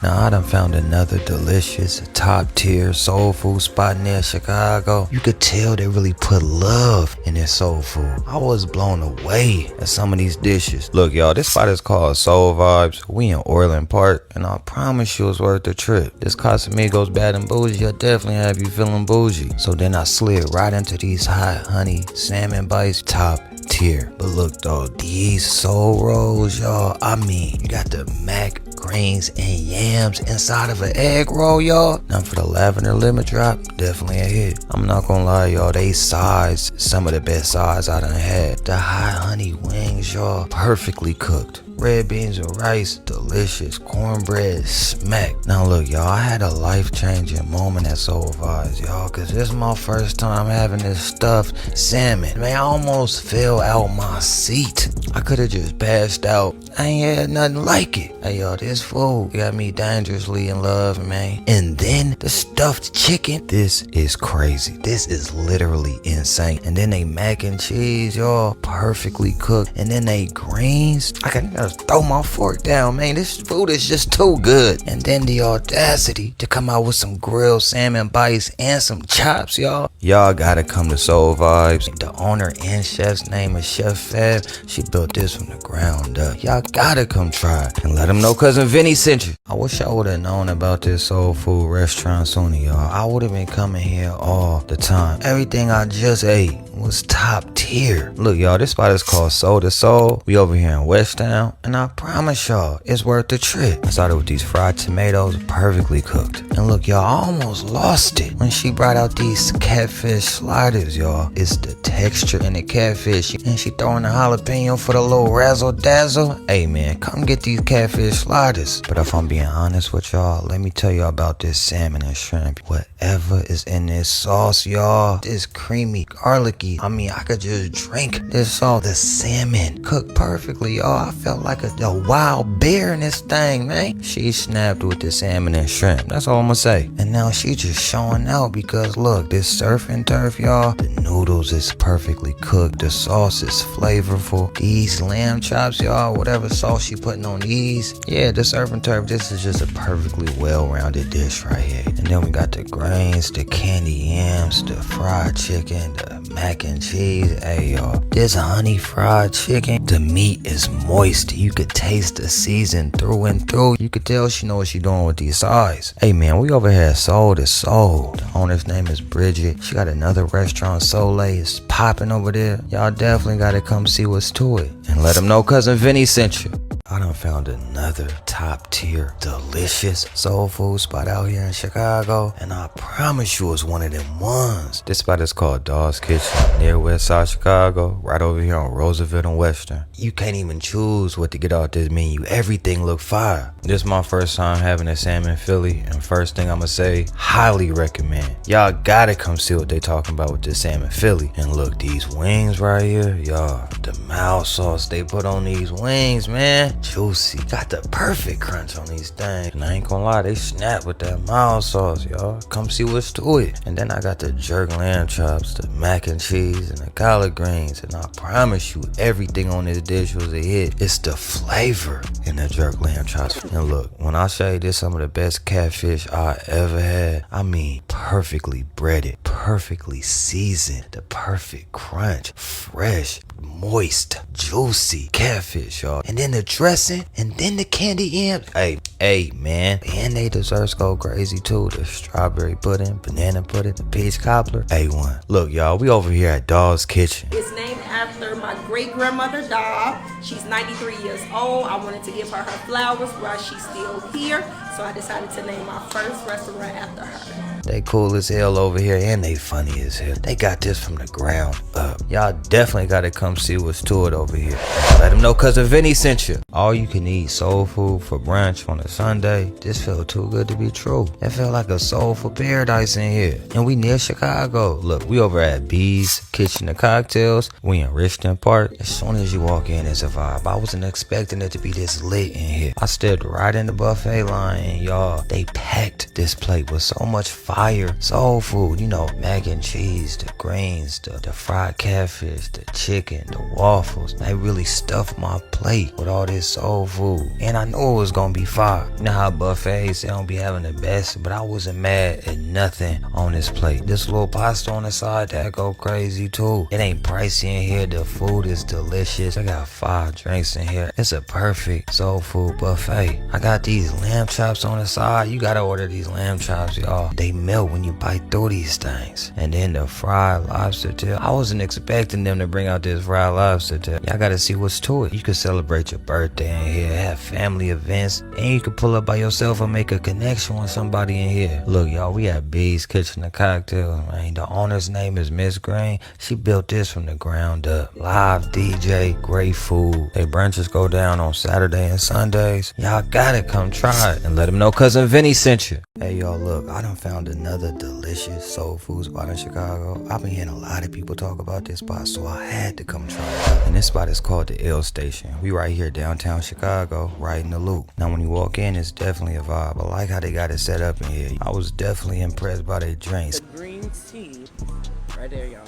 Now I done found another delicious, top tier soul food spot near Chicago. You could tell they really put love in their soul food. I was blown away at some of these dishes. Look y'all, this spot is called Soul Vibes. We in Orland Park, and I promise you it's worth the trip. This Casamigos Bad and Bougie will definitely have you feeling bougie. So then I slid right into these hot honey salmon bites, top tier. But look though, these soul rolls, y'all, I mean, you got the mac, greens, and yams inside of an egg roll, y'all. Now for the lavender lemon drop, definitely a hit. I'm not gonna lie, y'all, they sides, some of the best sides I done had. The hot honey wings, y'all, perfectly cooked. Red beans and rice, delicious. Cornbread, smack. Now look, y'all, I had a life-changing moment at Soul Vibes, y'all, cause this is my first time having this stuffed salmon. Man, I almost fell out my seat. I could've just passed out. I ain't had nothing like it. Hey, y'all, this food got me dangerously in love, man. And then the stuffed chicken. This is crazy. This is literally insane. And then they mac and cheese, y'all, perfectly cooked. And then they greens. I can just throw my fork down, man. This food is just too good. And then the audacity to come out with some grilled salmon bites and some chops, y'all. Y'all gotta come to Soul Vibes. The owner and chef's name is Chef Fab. She built this from the ground up. Y'all gotta come try and let them know Cousinn Vinnie sent you. I wish I would have known about this soul food restaurant sooner, y'all. I would have been coming here all the time. Everything I just ate was top tier. Look, y'all, this spot is called Soul to Soul. We over here in West Town, and I promise y'all, it's worth the trip. I started with these fried tomatoes, perfectly cooked. And look, y'all, I almost lost it when she brought out these catfish sliders, y'all. It's the texture in the catfish, and she throwing the jalapeno for the little razzle dazzle. Hey, man, come get these catfish sliders. But if I'm being honest with y'all, let me tell y'all about this salmon and shrimp. Whatever is in this sauce, y'all, this creamy, garlicky. I mean, I could just drink this sauce. The salmon cooked perfectly, y'all. I felt like a wild bear in this thing, man. She snapped with the salmon and shrimp. That's all I'm gonna say. And now she just showing out because look, this surf and turf, y'all. The noodles is perfectly cooked. The sauce is flavorful. These lamb chops, y'all, whatever sauce she putting on these. Yeah, the surf and turf, this is just a perfectly well-rounded dish right here. And then we got the grains, the candy yams, the fried chicken, the mac and cheese. Hey, y'all, this honey fried chicken, the meat is moist. You could taste the season through and through. You could tell she know what she doing with these sides. Hey, man, we over here at Soul to Soul. The owner's name is Bridget. She got another restaurant, Soulè. It's popping over there. Y'all definitely gotta come see what's to it. And let them know Cousinn Vinnie sent you. I done found another top tier, delicious soul food spot out here in Chicago, and I promise you it's one of them ones. This spot is called Dawes Kitchen, near West Side Chicago, right over here on Roosevelt and Western. You can't even choose what to get off this menu. Everything look fire. This is my first time having a salmon Philly, and first thing I'ma say, highly recommend. Y'all gotta come see what they talking about with this salmon Philly. And look, these wings right here, y'all, the mild sauce they put on these wings, man. Juicy. Got the perfect crunch on these things. And I ain't gonna lie, they snap with that mild sauce, y'all. Come see what's to it. And then I got the jerk lamb chops, the mac and cheese, and the collard greens. And I promise you, everything on this dish was a hit. It's the flavor in the jerk lamb chops. And look, when I say this some of the best catfish I ever had, I mean perfectly breaded, perfectly seasoned, the perfect crunch, fresh, moist, juicy catfish, y'all. And then the dressing, and then the candy yams. Hey, man. And they desserts go crazy too. The strawberry pudding, banana pudding, the peach cobbler. A1. Look, y'all, we over here at Dawes Kitchen. It's named after my great-grandmother, Daw. She's 93 years old. I wanted to give her her flowers while she's still here, so I decided to name my first restaurant after her. They cool as hell over here, and they funny as hell. They got this from the ground up. Y'all definitely gotta come see what's to it over here. Let them know Cousinn Vinnie sent you. All you can eat soul food for brunch on a Sunday. This felt too good to be true. It felt like a soulful paradise in here. And we near Chicago. Look, we over at Beas Kitchen and Cocktails. We in Richmond Park. As soon as you walk in, it's a vibe. I wasn't expecting it to be this lit in here. I stepped right in the buffet line and y'all, they packed this plate with so much fire soul food. You know, mac and cheese, the greens, the fried catfish, the chicken, the waffles. They really stuffed my plate with all this soul food. And I knew it was gonna be fire. You know how buffets, they don't be having the best, but I wasn't mad at nothing on this plate. This little pasta on the side, that go crazy too. It ain't pricey in here. The food is delicious. I got 5 drinks in here. It's a perfect soul food buffet. I got these lamb chops on the side. You gotta order these lamb chops, y'all. They melt when you bite through these things. And then the fried lobster tail. I wasn't expecting them to bring out this fried lobster tail. Y'all gotta see what's to it. You can celebrate your birthday in here, have family events, and you can pull up by yourself and make a connection with somebody in here. Look, y'all, we at Beas Kitchen and Cocktails, man. The owner's name is Miss Green. She built this from the ground up. Live DJ, great food. They brunches go down on Saturday and Sundays. Y'all gotta come try it and let them know Cousinn Vinnie sent you. Hey y'all, look, I done found another delicious soul food spot in Chicago. I've been hearing a lot of people talk about this spot, so I had to come try it. And this spot is called the L Station. We right here downtown Chicago, right in the loop. Now when you walk in, it's definitely a vibe. I like how they got it set up in here. I was definitely impressed by their drinks. The green tea, right there, y'all.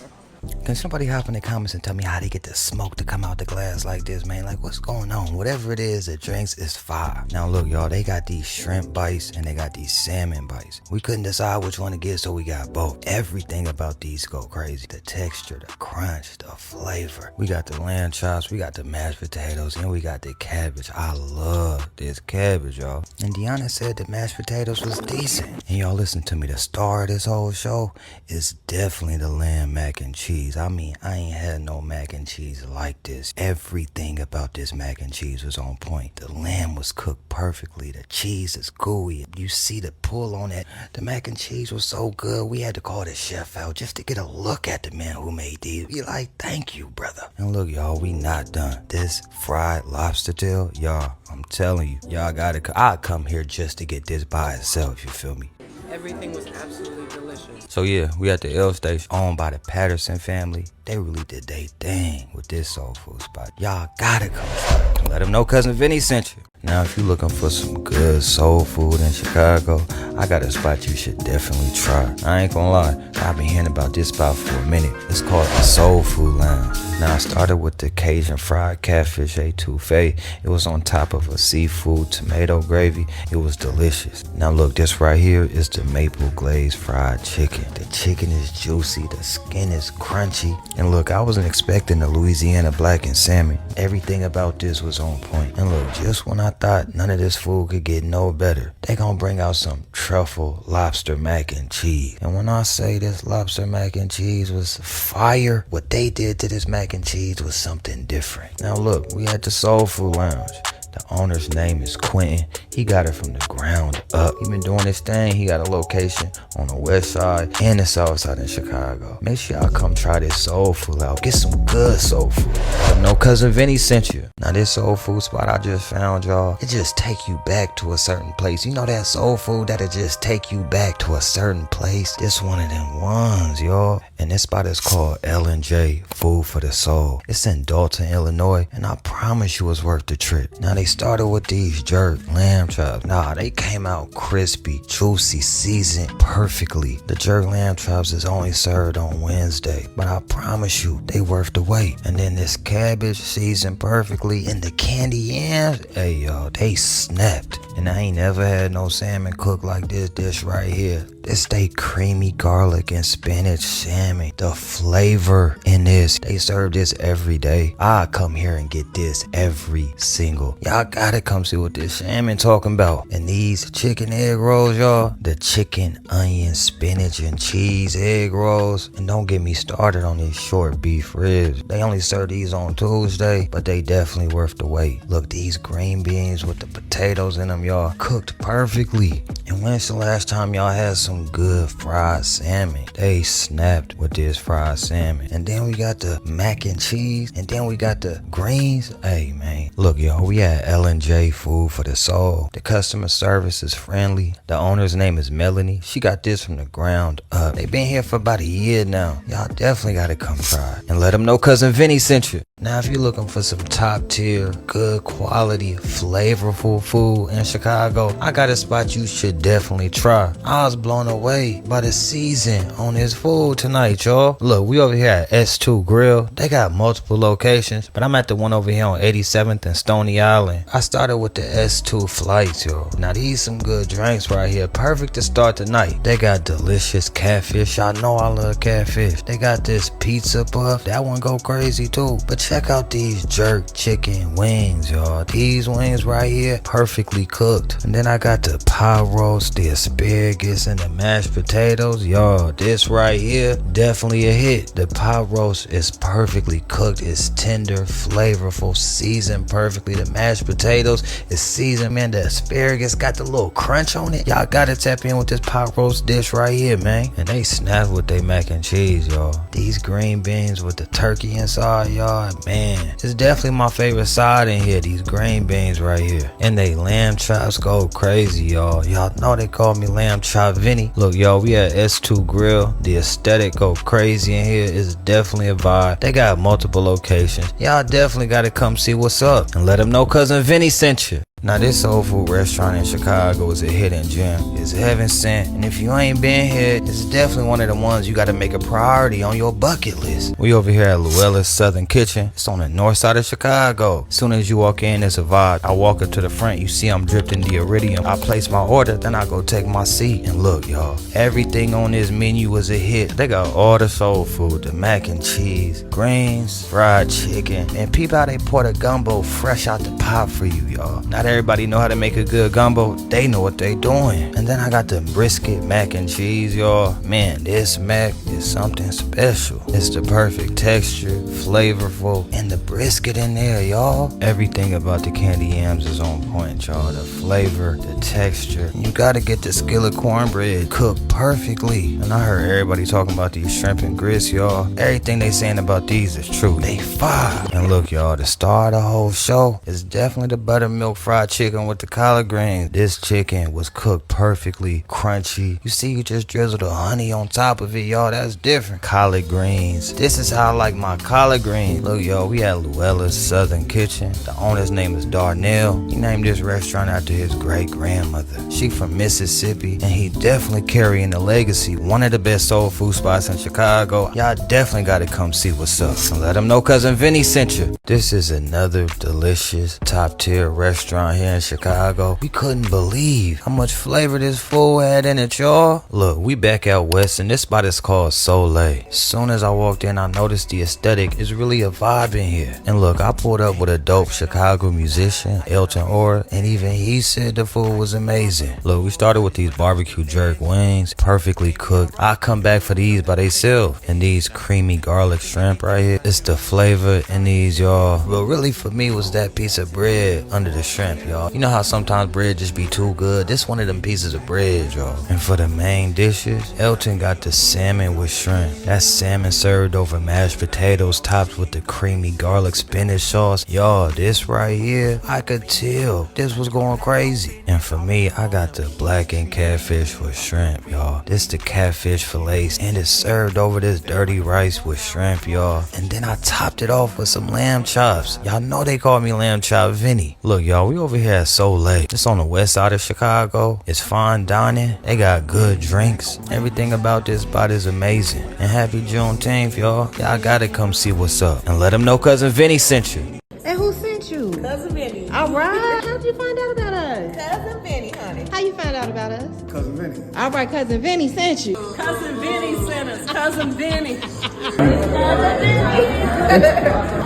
Can somebody hop in the comments and tell me how they get the smoke to come out the glass like this, man? Like, what's going on? Whatever it is, the drinks is fire. Now, look, y'all, they got these shrimp bites and they got these salmon bites. We couldn't decide which one to get, so we got both. Everything about these go crazy. The texture, the crunch, the flavor. We got the lamb chops, we got the mashed potatoes, and we got the cabbage. I love this cabbage, y'all. And Deanna said the mashed potatoes was decent. And y'all listen to me, the star of this whole show is definitely the lamb mac and cheese. I mean, I ain't had no mac and cheese like this. Everything about this mac and cheese was on point. The lamb was cooked perfectly. The cheese is gooey. You see the pull on it. The mac and cheese was so good, we had to call the chef out just to get a look at the man who made these. Be like, thank you, brother. And look, y'all, we not done. This fried lobster tail, y'all, I'm telling you, y'all gotta, I'll come here just to get this by itself, you feel me? Everything was absolutely delicious. So yeah, we at the L Station, owned by the Patterson family. They really did their thing with this soul food spot. Y'all gotta come try it. Let them know Cousinn Vinnie sent you. Now, if you're looking for some good soul food in Chicago, I got a spot you should definitely try. I ain't gonna lie, I've been hearing about this spot for a minute. It's called the Soul Food Lounge. Now, I started with the Cajun fried catfish etouffee. It was on top of a seafood tomato gravy. It was delicious. Now, look, this right here is the maple glazed fried chicken. The chicken is juicy, the skin is crunchy. And look, I wasn't expecting the Louisiana blackened salmon. Everything about this was on point. And look, just when I thought none of this food could get no better, they gonna bring out some truffle lobster mac and cheese. And when I say this lobster mac and cheese was fire, what they did to this mac and cheese was something different. Now look, we at the Soul Food Lounge. The owner's name is Quentin. He got it from the ground up. He been doing this thing. He got a location on the west side and the south side in Chicago. Make sure y'all come try this soul food out. Get some good soul food. I know Cousinn Vinnie sent you. Now this soul food spot I just found, y'all, it just take you back to a certain place. You know that soul food that'll just take you back to a certain place? This one of them ones, y'all. And this spot is called L&J Food for the Soul. It's in Dalton, Illinois, and I promise you it's worth the trip. Now they started with these jerk lamb chops. Nah, they came out crispy, juicy, seasoned perfectly. The jerk lamb chops is only served on Wednesday, but I promise you, they worth the wait. And then this cabbage seasoned perfectly, and the candy yams, hey y'all, they snapped. And I ain't never had no salmon cooked like this dish right here. This they creamy garlic and spinach salmon. The flavor in this, they serve this every day. I come here and get this every single. Y'all gotta come see what this salmon talking about. And these chicken egg rolls, y'all, the chicken, onion, spinach, and cheese egg rolls. And don't get me started on these short beef ribs. They only serve these on Tuesday, but they definitely worth the wait. Look, these green beans with the potatoes in them, y'all, cooked perfectly. And when's the last time y'all had some good fried salmon? They snapped with this fried salmon. And then we got the mac and cheese, and then we got the greens. Hey man, look y'all, we at L&J Food for the Soul. The customer service is friendly. The owner's name is Melanie. She got this from the ground up. They been here for about a year now. Y'all definitely gotta come try and let them know Cousinn Vinnie sent you. Now, if you're looking for some top tier, good quality, flavorful food in Chicago, I got a spot you should definitely try. I was blown away by the season on this food tonight, y'all. Look, we over here at S2 Grill. They got multiple locations, but I'm at the one over here on 87th and Stony Island. I started with the S2 flights, y'all. Now, these some good drinks right here. Perfect to start the night. They got delicious catfish. Y'all know I love catfish. They got this pizza puff. That one go crazy too. But check out these jerk chicken wings, y'all. These wings right here, perfectly cooked. And then I got the pot roast, the asparagus, and the mashed potatoes. Y'all, this right here, definitely a hit. The pot roast is perfectly cooked. It's tender, flavorful, seasoned perfectly. The mashed potatoes is seasoned, man. The asparagus got the little crunch on it. Y'all gotta tap in with this pot roast dish right here, man. And they snap with their mac and cheese, y'all. These green beans with the turkey inside, y'all, man, it's definitely my favorite side in here. These green beans right here. And they lamb chops go crazy, y'all. Y'all know they call me Lamb Chop Vinnie. Look, y'all, we at S2 Grill. The aesthetic go crazy in here. It's definitely a vibe. They got multiple locations. Y'all definitely gotta come see what's up and let them know Cousinn Vinnie sent you. Now, this soul food restaurant in Chicago is a hidden gem. It's heaven sent, and if you ain't been here, it's definitely one of the ones you gotta make a priority on your bucket list. We over here at Luella's Southern Kitchen. It's on the north side of Chicago. As soon as you walk in, it's a vibe. I walk up to the front, you see I'm dripped in the iridium. I place my order, then I go take my seat. And look, y'all, everything on this menu was a hit. They got all the soul food, the mac and cheese, greens, fried chicken, and peep how they pour the gumbo fresh out the pot for you, y'all. Not everybody know how to make a good gumbo. They know what they doing. And then I got the brisket mac and cheese, y'all. Man, this mac is something special. It's the perfect texture, flavorful, and the brisket in there, y'all. Everything about the candy yams is on point, y'all. The flavor, the texture. You gotta get the skillet cornbread cooked perfectly. And I heard everybody talking about these shrimp and grits, y'all. Everything they saying about these is true. They fire. And look, y'all, the star of the whole show is definitely the buttermilk fried chicken with the collard greens. This chicken was cooked perfectly, crunchy. You see, you just drizzle the honey on top of it, y'all. That's different. Collard greens. This is how I like my collard greens. Look, y'all, we at Luella's Southern Kitchen. The owner's name is Darnell. He named this restaurant after his great grandmother. She from Mississippi, and he definitely carrying the legacy. One of the best soul food spots in Chicago. Y'all definitely gotta come see what's up. And let them know Cousinn Vinnie sent you. This is another delicious top tier restaurant here in Chicago. We couldn't believe how much flavor this food had in it, y'all. Look, we back out west, and this spot is called Soulè. As soon as I walked in, I noticed the aesthetic is really a vibe in here. And look, I pulled up with a dope Chicago musician, Elton Orr, and even he said the food was amazing. Look, we started with these barbecue jerk wings, perfectly cooked. I come back for these by themselves. And these creamy garlic shrimp right here. It's the flavor in these, y'all. But really for me was that piece of bread under the shrimp, y'all. You know how sometimes bread just be too good? This one of them pieces of bread, y'all. And for the main dishes, Elton got the salmon with shrimp. That salmon served over mashed potatoes topped with the creamy garlic spinach sauce. Y'all, this right here, I could tell this was going crazy. And for me, I got the blackened catfish with shrimp, y'all. This the catfish fillets, and it's served over this dirty rice with shrimp, y'all. And then I topped it off with some lamb chops. Y'all know they call me Lamb Chop Vinnie. Look, y'all, we over here at Soulè. It's on the west side of Chicago. It's fine dining. They got good drinks. Everything about this spot is amazing. And happy Juneteenth, y'all. Y'all gotta come see what's up. And let them know Cousinn Vinnie sent you. And who sent you? Cousinn Vinnie. All right. How'd you find out about us? Cousinn Vinnie, honey. How you find out about us? Cousinn Vinnie. All right, Cousinn Vinnie sent you. Cousinn Vinnie sent us. Cousinn Vinnie.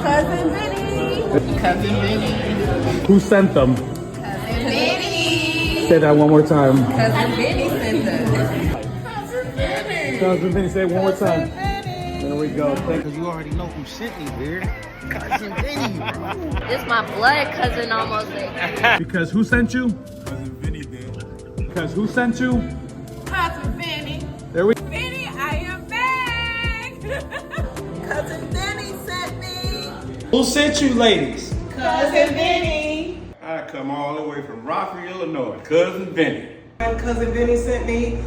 Cousin Vinnie. Cousinn Vinnie. Who sent them? Cousin Vinnie. Say that one more time. Cousin Vinnie sent us. Cousinn Vinnie, say it one more time. There we go. Thank you. You already know who sent me, weird. Cousinn Vinnie, bro. This my blood cousin almost like. Because who sent you? Cousinn Vinnie did. Because who sent you? Cousin Vinnie. There we Vinnie, I am back. Cousin Vinnie sent me. Who sent you, ladies? Cousin Vinnie. I come all the way from Rockford, Illinois. Cousinn Vinnie. Cousinn Vinnie sent me.